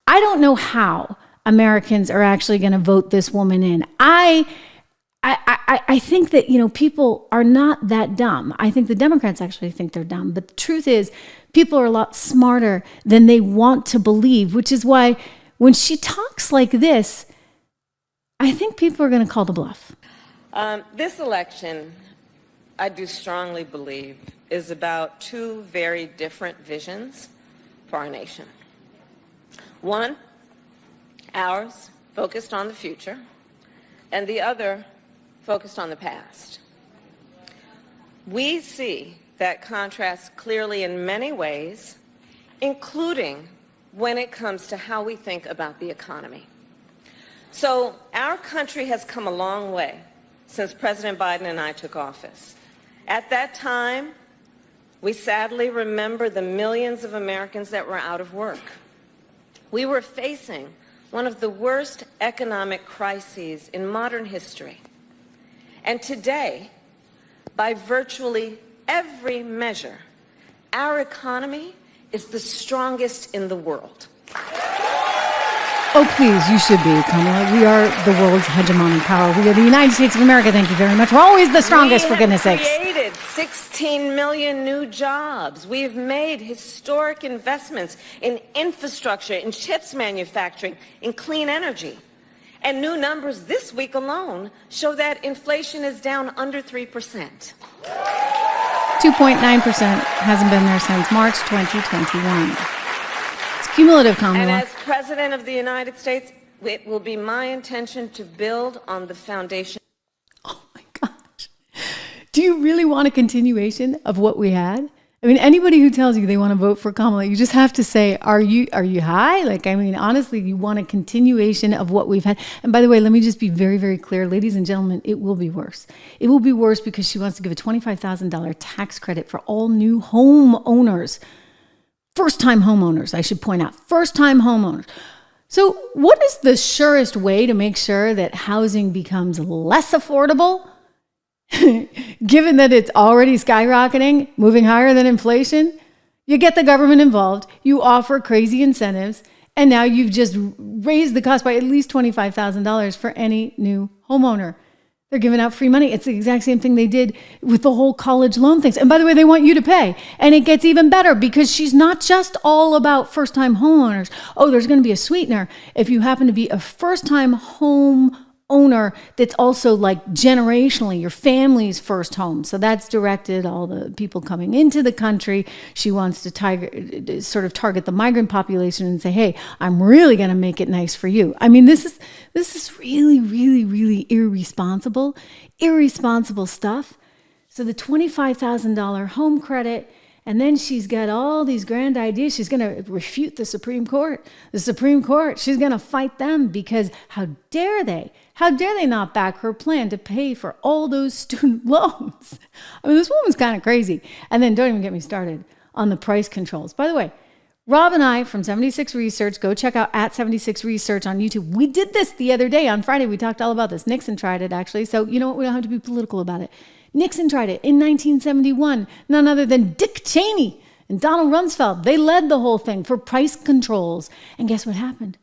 I don't know how Americans are actually going to vote this woman in. I think that, people are not that dumb. I think the Democrats actually think they're dumb. But the truth is, people are a lot smarter than they want to believe, which is why when she talks like this, I think people are going to call the bluff. This election, I do strongly believe, is about two very different visions for our nation. One, ours, focused on the future, and the other, focused on the past. We see that contrast clearly in many ways, including when it comes to how we think about the economy. So our country has come a long way since President Biden and I took office. At that time, we sadly remember the millions of Americans that were out of work. We were facing one of the worst economic crises in modern history. And today, by virtually every measure, our economy is the strongest in the world. Oh, please, you should be, Kamala. We are the world's hegemonic power. We are the United States of America. Thank you very much. We're always the strongest, for goodness sakes. We have created 16 million new jobs. We have made historic investments in infrastructure, in chips manufacturing, in clean energy. And new numbers this week alone show that inflation is down under 3%. 2.9% hasn't been there since March 2021. It's cumulative, Kamala. And as President of the United States, it will be my intention to build on the foundation. Oh my gosh. Do you really want a continuation of what we had? I mean, anybody who tells you they want to vote for Kamala, you just have to say, are you high? Honestly, you want a continuation of what we've had. And by the way, let me just be very, very clear. Ladies and gentlemen, it will be worse. It will be worse because she wants to give a $25,000 tax credit for all new homeowners. First-time homeowners, I should point out. First-time homeowners. So what is the surest way to make sure that housing becomes less affordable? Given that it's already skyrocketing, moving higher than inflation, you get the government involved, you offer crazy incentives, and now you've just raised the cost by at least $25,000 for any new homeowner. They're giving out free money. It's the exact same thing they did with the whole college loan things. And by the way, they want you to pay. And it gets even better because she's not just all about first-time homeowners. Oh, there's going to be a sweetener if you happen to be a first-time home owner that's also like generationally your family's first home. So that's directed all the people coming into the country. She wants to target the migrant population and say, hey, I'm really going to make it nice for you. I mean, this is really, really, really irresponsible stuff. So the $25,000 home credit, and then she's got all these grand ideas. She's going to refute the Supreme Court. The Supreme Court, she's going to fight them because how dare they? How dare they not back her plan to pay for all those student loans? I mean, this woman's kind of crazy. And then don't even get me started on the price controls. By the way, Rob and I from 76 Research, go check out at 76 Research on YouTube. We did this the other day on Friday. We talked all about this. Nixon tried it, actually. So you know what? We don't have to be political about it. Nixon tried it in 1971. None other than Dick Cheney and Donald Rumsfeld. They led the whole thing for price controls. And guess what happened?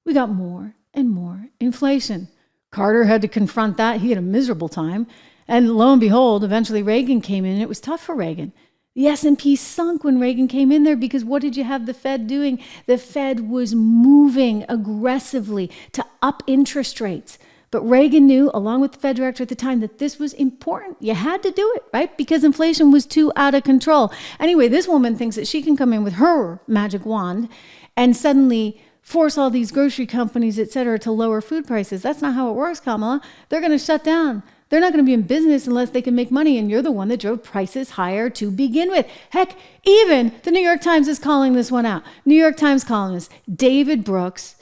We got more and more inflation. Carter had to confront that. He had a miserable time. And lo and behold, eventually Reagan came in. And it was tough for Reagan. The S&P sunk when Reagan came in there because what did you have the Fed doing? The Fed was moving aggressively to up interest rates. But Reagan knew, along with the Fed director at the time, that this was important. You had to do it, right? Because inflation was too out of control. Anyway, this woman thinks that she can come in with her magic wand and suddenly force all these grocery companies, et cetera, to lower food prices. That's not how it works, Kamala. They're going to shut down. They're not going to be in business unless they can make money, and you're the one that drove prices higher to begin with. Heck, even the New York Times is calling this one out. New York Times columnist David Brooks,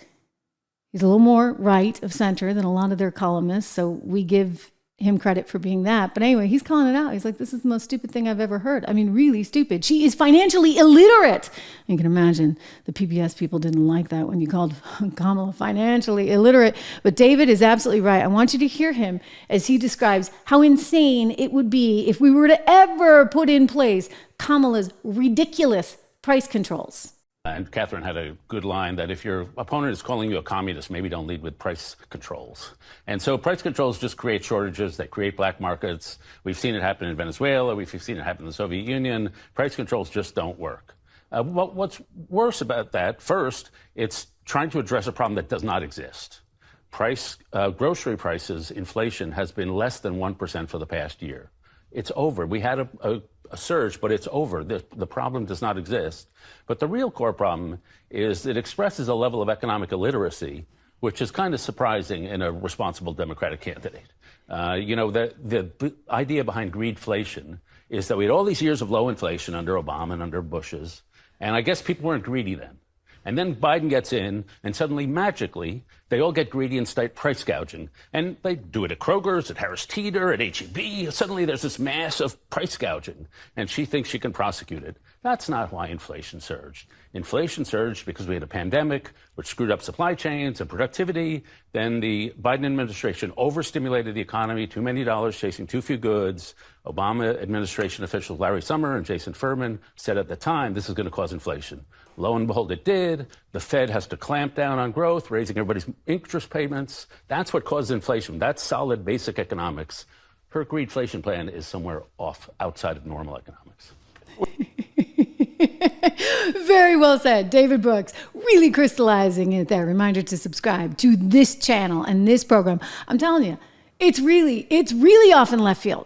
he's a little more right of center than a lot of their columnists, so we give him credit for being that. But anyway, he's calling it out. He's like, this is the most stupid thing I've ever heard. I mean, really stupid. She is financially illiterate. You can imagine the PBS people didn't like that when you called Kamala financially illiterate. But David is absolutely right. I want you to hear him as he describes how insane it would be if we were to ever put in place Kamala's ridiculous price controls. And Catherine had a good line that if your opponent is calling you a communist, maybe don't lead with price controls. And so price controls just create shortages, they create black markets. We've seen it happen in Venezuela, we've seen it happen in the Soviet Union. Price controls just don't work. What's worse about that, first, it's trying to address a problem that does not exist. Grocery prices, inflation has been less than 1% for the past year. It's over. We had a surge, but it's over. The problem does not exist. But the real core problem is it expresses a level of economic illiteracy, which is kind of surprising in a responsible Democratic candidate. The idea behind greedflation is that we had all these years of low inflation under Obama and under Bush's, and I guess people weren't greedy then. And then Biden gets in, and suddenly, magically, they all get greedy and start price gouging. And they do it at Kroger's, at Harris Teeter, at H-E-B. Suddenly, there's this mass of price gouging, and she thinks she can prosecute it. That's not why inflation surged. Inflation surged because we had a pandemic, which screwed up supply chains and productivity. Then the Biden administration overstimulated the economy, too many dollars chasing too few goods. Obama administration officials Larry Summer and Jason Furman said at the time this is going to cause inflation. Lo and behold, it did. The Fed has to clamp down on growth, raising everybody's interest payments. That's what causes inflation. That's solid basic economics. Her greedflation plan is somewhere off outside of normal economics. Very well said, David Brooks. Really crystallizing it there. Reminder to subscribe to this channel and this program. I'm telling you, it's really off in left field.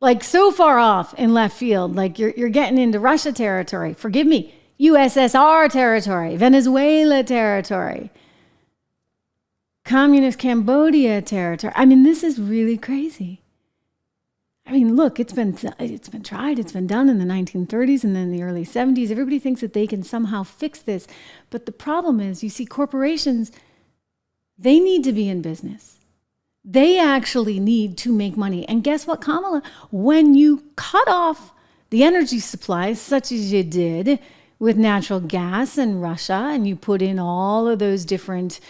Like so far off in left field, like you're getting into Russia territory. Forgive me, USSR territory, Venezuela territory, communist Cambodia territory. I mean, this is really crazy. I mean, look, it's been tried, it's been done in the 1930s and then the early 70s. Everybody thinks that they can somehow fix this. But the problem is, you see, corporations, they need to be in business. They actually need to make money. And guess what, Kamala? When you cut off the energy supplies, such as you did with natural gas in Russia, and you put in all of those different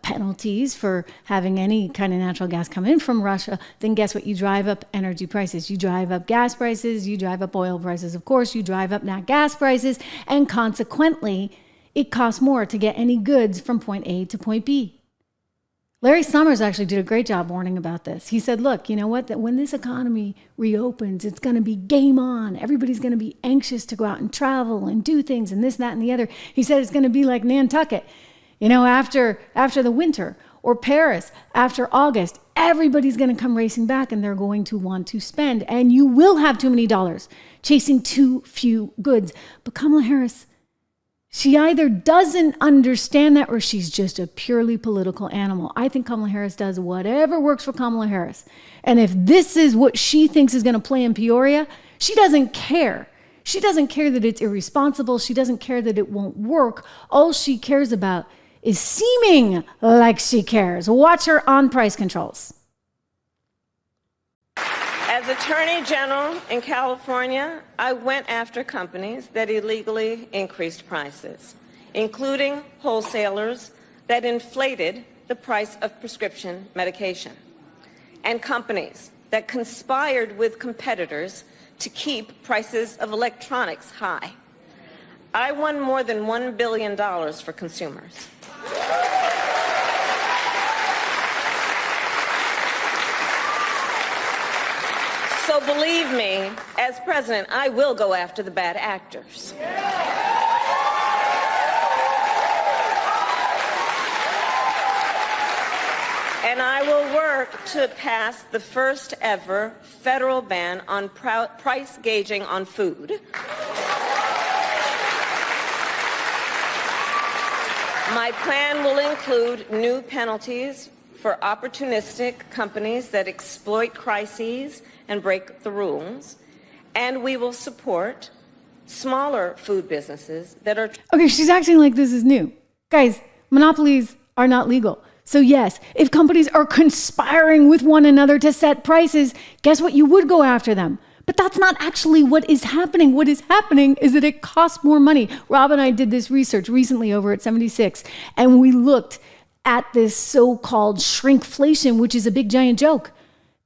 penalties for having any kind of natural gas come in from Russia, then guess what? You drive up energy prices. You drive up gas prices. You drive up oil prices. Of course, you drive up nat gas prices. And consequently, it costs more to get any goods from point A to point B. Larry Summers actually did a great job warning about this. He said, look, you know what? That when this economy reopens, it's going to be game on. Everybody's going to be anxious to go out and travel and do things and this, that, and the other. He said it's going to be like Nantucket, after the winter, or Paris after August. Everybody's going to come racing back and they're going to want to spend. And you will have too many dollars chasing too few goods. But Kamala Harris, she either doesn't understand that or she's just a purely political animal. I think Kamala Harris does whatever works for Kamala Harris. And if this is what she thinks is going to play in Peoria, she doesn't care. She doesn't care that it's irresponsible. She doesn't care that it won't work. All she cares about is seeming like she cares. Watch her on price controls. As Attorney General in California, I went after companies that illegally increased prices, including wholesalers that inflated the price of prescription medication, and companies that conspired with competitors to keep prices of electronics high. I won more than $1 billion for consumers. So believe me, as president, I will go after the bad actors. And I will work to pass the first ever federal ban on price gauging on food. My plan will include new penalties for opportunistic companies that exploit crises and break the rules, and we will support smaller food businesses that are... Okay, she's acting like this is new. Guys, monopolies are not legal. So yes, if companies are conspiring with one another to set prices, guess what? You would go after them. But that's not actually what is happening. What is happening is that it costs more money. Rob and I did this research recently over at 76, and we looked at this so-called shrinkflation, which is a big giant joke.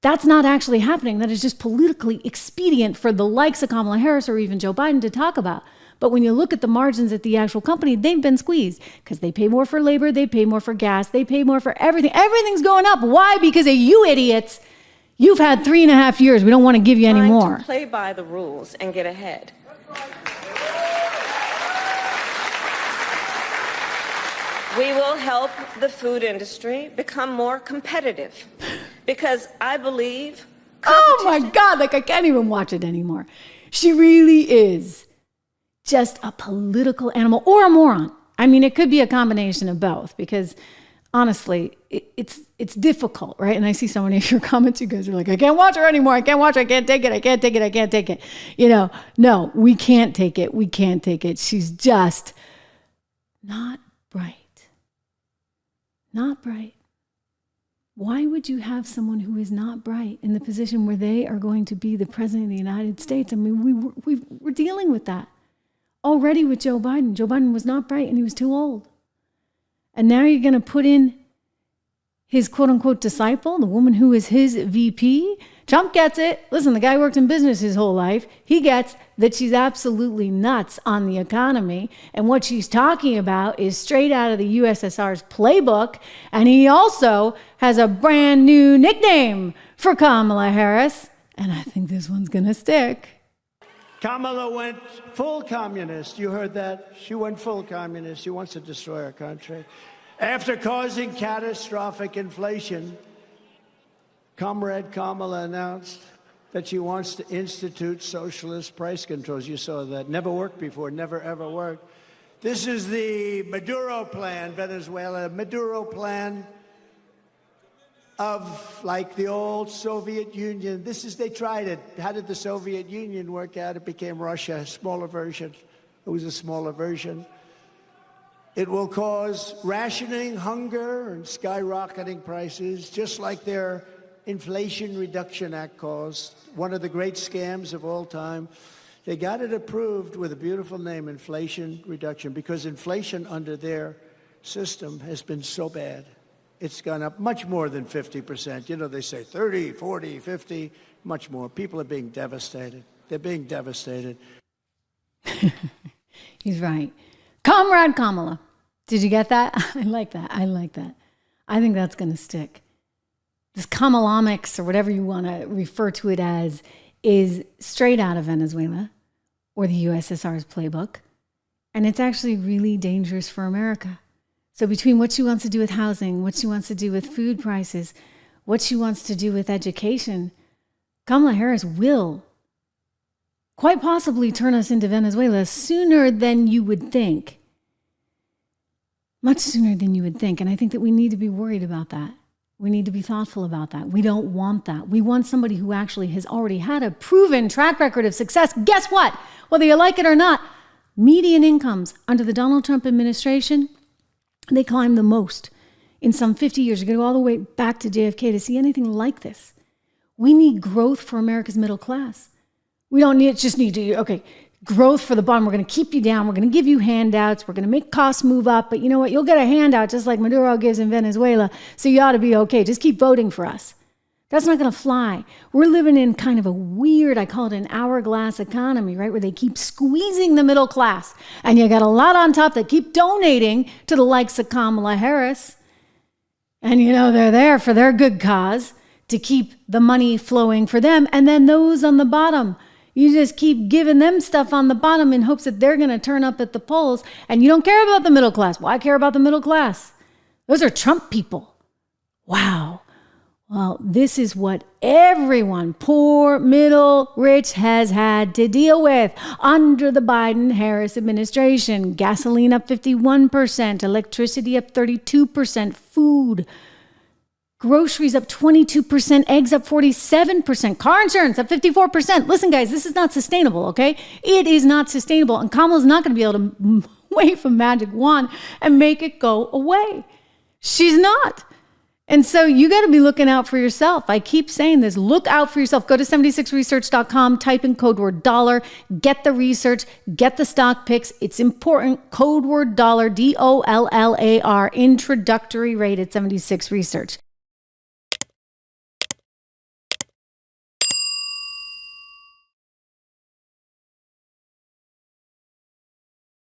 That's not actually happening. That is just politically expedient for the likes of Kamala Harris or even Joe Biden to talk about. But when you look at the margins at the actual company, they've been squeezed because they pay more for labor, they pay more for gas, they pay more for everything. Everything's going up. Why? Because of you idiots. You've had 3.5 years. We don't want to give you any more. To play by the rules and get ahead. We will help the food industry become more competitive because I believe. Oh my God, like I can't even watch it anymore. She really is just a political animal or a moron. I mean, it could be a combination of both because honestly, it's difficult, right? And I see so many of your comments, you guys are like, I can't watch her anymore. I can't watch her. I can't take it. I can't take it. I can't take it. You know, no, we can't take it. We can't take it. She's just not bright. Not bright. Why would you have someone who is not bright in the position where they are going to be the president of the United States? I mean, we're dealing with that already with Joe Biden. Joe Biden was not bright and he was too old. And now you're going to put in his quote unquote disciple, the woman who is his VP. Trump gets it. Listen, the guy worked in business his whole life. He gets that she's absolutely nuts on the economy. And what she's talking about is straight out of the USSR's playbook. And he also has a brand new nickname for Kamala Harris. And I think this one's going to stick. Kamala went full communist. You heard that? She went full communist. She wants to destroy our country. After causing catastrophic inflation, Comrade Kamala announced that she wants to institute socialist price controls. You saw that. Never worked before. Never, ever worked. This is the Maduro plan, Venezuela. Maduro plan of like the old Soviet Union. They tried it. How did the Soviet Union work out? It became Russia, a smaller version. It was a smaller version. It will cause rationing, hunger, and skyrocketing prices, just like their Inflation Reduction Act caused, one of the great scams of all time. They got it approved with a beautiful name, Inflation Reduction, because inflation under their system has been so bad. It's gone up much more than 50%. You know, they say 30, 40, 50, much more. People are being devastated. They're being devastated. He's right. Comrade Kamala. Did you get that? I like that. I like that. I think that's going to stick. This Kamalomics, or whatever you want to refer to it as, is straight out of Venezuela or the USSR's playbook. And it's actually really dangerous for America. So between what she wants to do with housing, what she wants to do with food prices, what she wants to do with education, Kamala Harris will quite possibly turn us into Venezuela sooner than you would think. Much sooner than you would think. And I think that we need to be worried about that. We need to be thoughtful about that. We don't want that. We want somebody who actually has already had a proven track record of success. Guess what? Whether you like it or not, median incomes under the Donald Trump administration, they climbed the most in some 50 years. You're going to go all the way back to JFK to see anything like this. We need growth for America's middle class. We don't just need to, okay, growth for the bottom. We're going to keep you down. We're going to give you handouts. We're going to make costs move up. But you know what? You'll get a handout just like Maduro gives in Venezuela. So you ought to be okay. Just keep voting for us. That's not going to fly. We're living in kind of a weird, I call it an hourglass economy, right? Where they keep squeezing the middle class. And you got a lot on top that keep donating to the likes of Kamala Harris. And you know, they're there for their good cause to keep the money flowing for them. And then those on the bottom, you just keep giving them stuff on the bottom in hopes that they're going to turn up at the polls. And you don't care about the middle class. Well, I care about the middle class. Those are Trump people. Wow. Well, this is what everyone, poor, middle, rich, has had to deal with under the Biden-Harris administration. Gasoline up 51%, electricity up 32%, food, groceries up 22%, eggs up 47%, car insurance up 54%. Listen, guys, this is not sustainable, okay? It is not sustainable. And Kamala's not going to be able to wave a magic wand and make it go away. She's not. And so you got to be looking out for yourself. I keep saying this. Look out for yourself. Go to 76research.com, type in code word dollar, get the research, get the stock picks. It's important. Code word dollar, DOLLAR, introductory rate at 76 Research.